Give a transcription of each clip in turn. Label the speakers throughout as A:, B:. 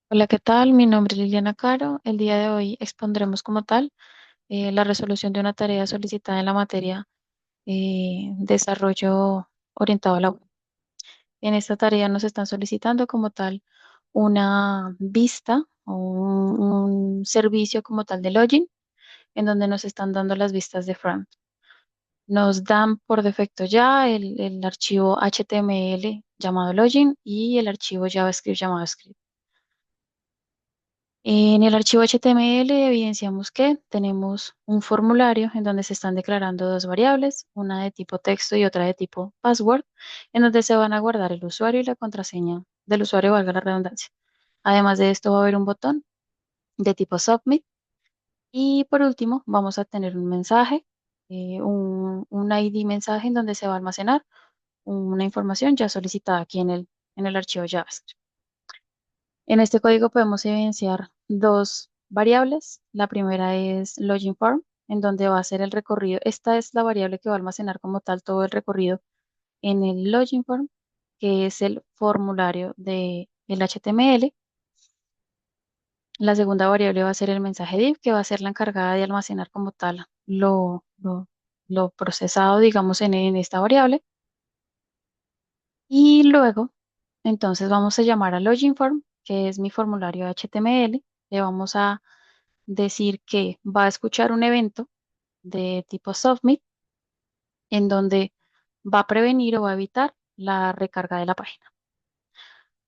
A: Hola, ¿qué tal? Mi nombre es Liliana Caro. El día de hoy expondremos como tal la resolución de una tarea solicitada en la materia desarrollo orientado a la web. En esta tarea nos están solicitando como tal una vista o un servicio como tal de login en donde nos están dando las vistas de front. Nos dan por defecto ya el archivo HTML llamado login y el archivo JavaScript llamado script. En el archivo HTML evidenciamos que tenemos un formulario en donde se están declarando dos variables, una de tipo texto y otra de tipo password, en donde se van a guardar el usuario y la contraseña del usuario, valga la redundancia. Además de esto va a haber un botón de tipo submit y por último vamos a tener un mensaje, un ID mensaje en donde se va a almacenar una información ya solicitada aquí en el archivo JavaScript. En este código podemos evidenciar dos variables. La primera es login form, en donde va a ser el recorrido. Esta es la variable que va a almacenar como tal todo el recorrido en el login form, que es el formulario del HTML. La segunda variable va a ser el mensaje div, que va a ser la encargada de almacenar como tal lo procesado, digamos, en esta variable. Y luego, entonces vamos a llamar a login form, que es mi formulario HTML. Le vamos a decir que va a escuchar un evento de tipo submit en donde va a prevenir o va a evitar la recarga de la página.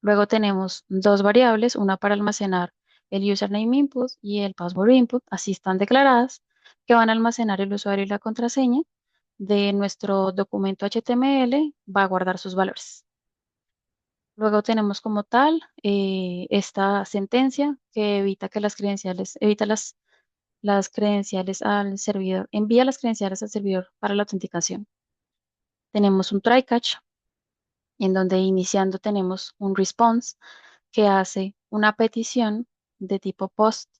A: Luego tenemos dos variables, una para almacenar el username input y el password input, así están declaradas, que van a almacenar el usuario y la contraseña de nuestro documento HTML, va a guardar sus valores. Luego tenemos como tal esta sentencia que evita que las credenciales, evita las credenciales al servidor, envía las credenciales al servidor para la autenticación. Tenemos un try catch en donde iniciando tenemos un response que hace una petición de tipo post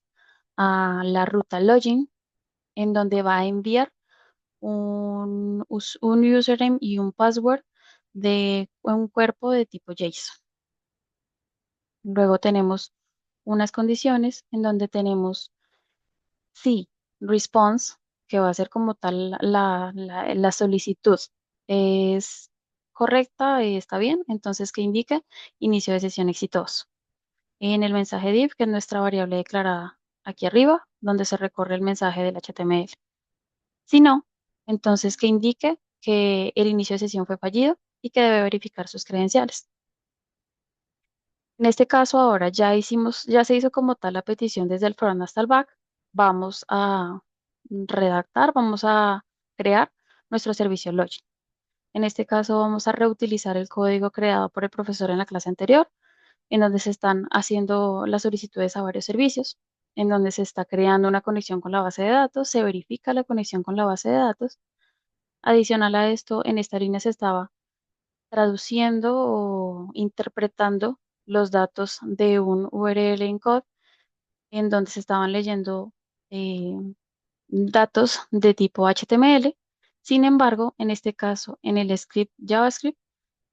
A: a la ruta login en donde va a enviar un username y un password de un cuerpo de tipo JSON. Luego tenemos unas condiciones en donde tenemos sí, response, que va a ser como tal la solicitud, es correcta, está bien, entonces que indique inicio de sesión exitoso. En el mensaje div, que es nuestra variable declarada aquí arriba, donde se recorre el mensaje del HTML. Si no, entonces que indique que el inicio de sesión fue fallido y que debe verificar sus credenciales. En este caso ahora ya se hizo como tal la petición desde el front hasta el back. Vamos a redactar, vamos a crear nuestro servicio login. En este caso vamos a reutilizar el código creado por el profesor en la clase anterior, en donde se están haciendo las solicitudes a varios servicios, en donde se está creando una conexión con la base de datos, se verifica la conexión con la base de datos. Adicional a esto, en esta línea se estaba traduciendo o interpretando los datos de un URL encode en donde se estaban leyendo eh, datos de tipo HTML. Sin embargo, en este caso, en el script JavaScript,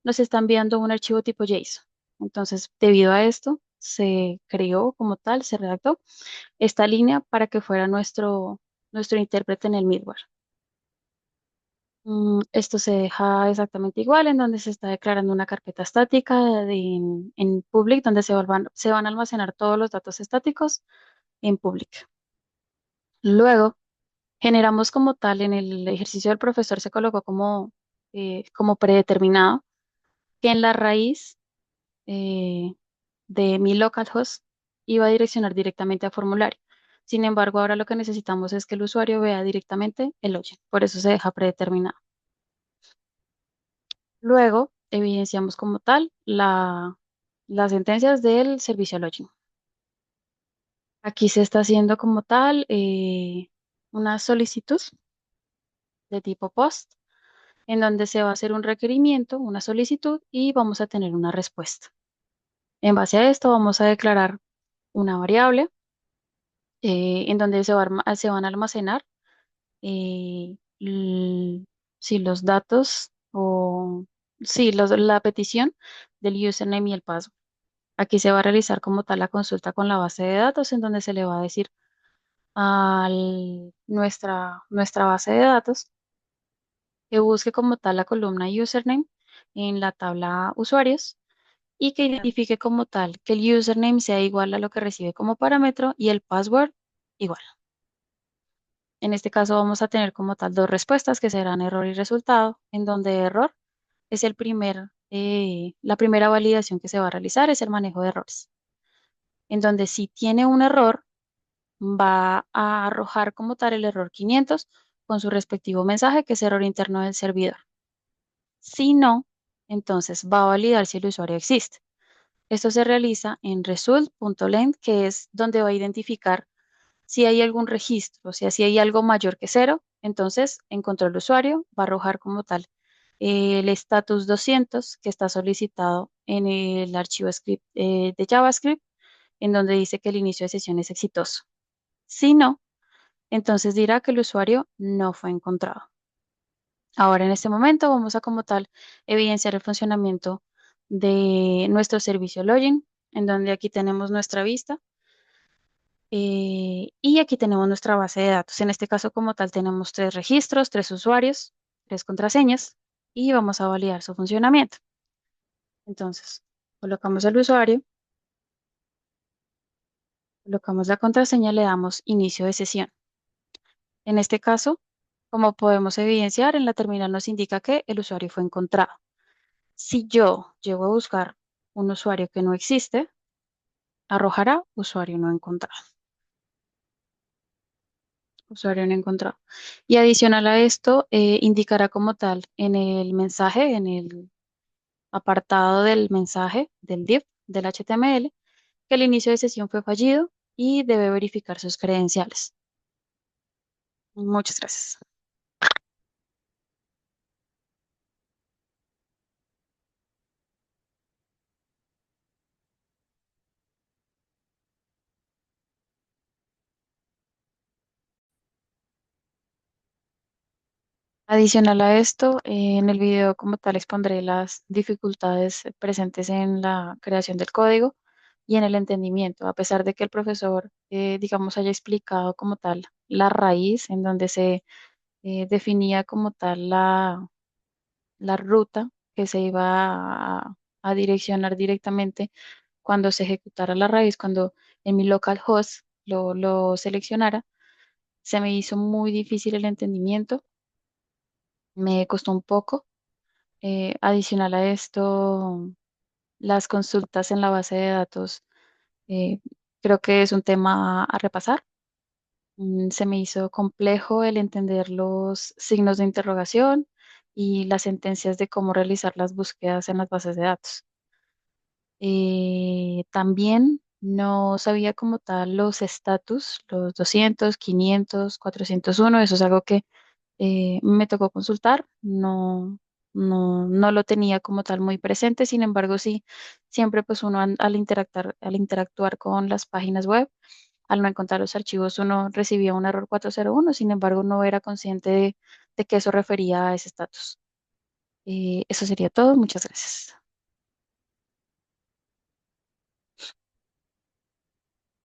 A: nos está enviando un archivo tipo JSON. Entonces, debido a esto, se creó como tal, se redactó esta línea para que fuera nuestro intérprete en el middleware. Esto se deja exactamente igual, en donde se está declarando una carpeta estática en public, donde se van a almacenar todos los datos estáticos en public. Luego, generamos como tal, en el ejercicio del profesor se colocó como predeterminado que en la raíz eh, de mi localhost iba a direccionar directamente a formulario. Sin embargo, ahora lo que necesitamos es que el usuario vea directamente el login, por eso se deja predeterminado. Luego, evidenciamos como tal las sentencias del servicio login. Aquí se está haciendo como tal una solicitud de tipo post, en donde se va a hacer un requerimiento, una solicitud y vamos a tener una respuesta. En base a esto, vamos a declarar una variable en donde se van a almacenar eh, l- sí, los datos o sí, la petición del username y el password. Aquí se va a realizar como tal la consulta con la base de datos en donde se le va a decir a nuestra base de datos que busque como tal la columna username en la tabla usuarios y que identifique como tal que el username sea igual a lo que recibe como parámetro y el password igual. En este caso vamos a tener como tal dos respuestas que serán error y resultado, en donde error es la primera validación que se va a realizar, es el manejo de errores. En donde si tiene un error, va a arrojar como tal el error 500 con su respectivo mensaje, que es error interno del servidor. Si no, entonces va a validar si el usuario existe. Esto se realiza en result.length, que es donde va a identificar si hay algún registro, o sea, si hay algo mayor que cero, entonces en control usuario va a arrojar como tal el status 200 que está solicitado en el archivo script de JavaScript, en donde dice que el inicio de sesión es exitoso. Si no, entonces dirá que el usuario no fue encontrado. Ahora en este momento vamos a como tal evidenciar el funcionamiento de nuestro servicio login, en donde aquí tenemos nuestra vista y aquí tenemos nuestra base de datos. En este caso como tal tenemos tres registros, tres usuarios, tres contraseñas y vamos a validar su funcionamiento. Entonces, colocamos el usuario, colocamos la contraseña, le damos inicio de sesión. En este caso, como podemos evidenciar, en la terminal nos indica que el usuario fue encontrado. Si yo llego a buscar un usuario que no existe, arrojará usuario no encontrado. Usuario no encontrado. Y adicional a esto, indicará como tal en el mensaje, en el apartado del mensaje del div del HTML, que el inicio de sesión fue fallido y debe verificar sus credenciales. Muchas gracias. Adicional a esto, en el video como tal expondré las dificultades presentes en la creación del código y en el entendimiento, a pesar de que el profesor, digamos, haya explicado como tal la raíz en donde se definía como tal la ruta que se iba a direccionar directamente cuando se ejecutara la raíz, cuando en mi localhost lo seleccionara, se me hizo muy difícil el entendimiento, me costó un poco. Adicional a esto, las consultas en la base de datos, eh, creo que es un tema a repasar. Se me hizo complejo el entender los signos de interrogación y las sentencias de cómo realizar las búsquedas en las bases de datos. También no sabía como tal los estatus, los 200, 500, 401. Eso es algo que me tocó consultar, no lo tenía como tal muy presente. Sin embargo, sí, siempre pues uno al interactuar con las páginas web, al no encontrar los archivos, uno recibía un error 401. Sin embargo, no era consciente de que eso refería a ese estatus. Eso sería todo, muchas gracias.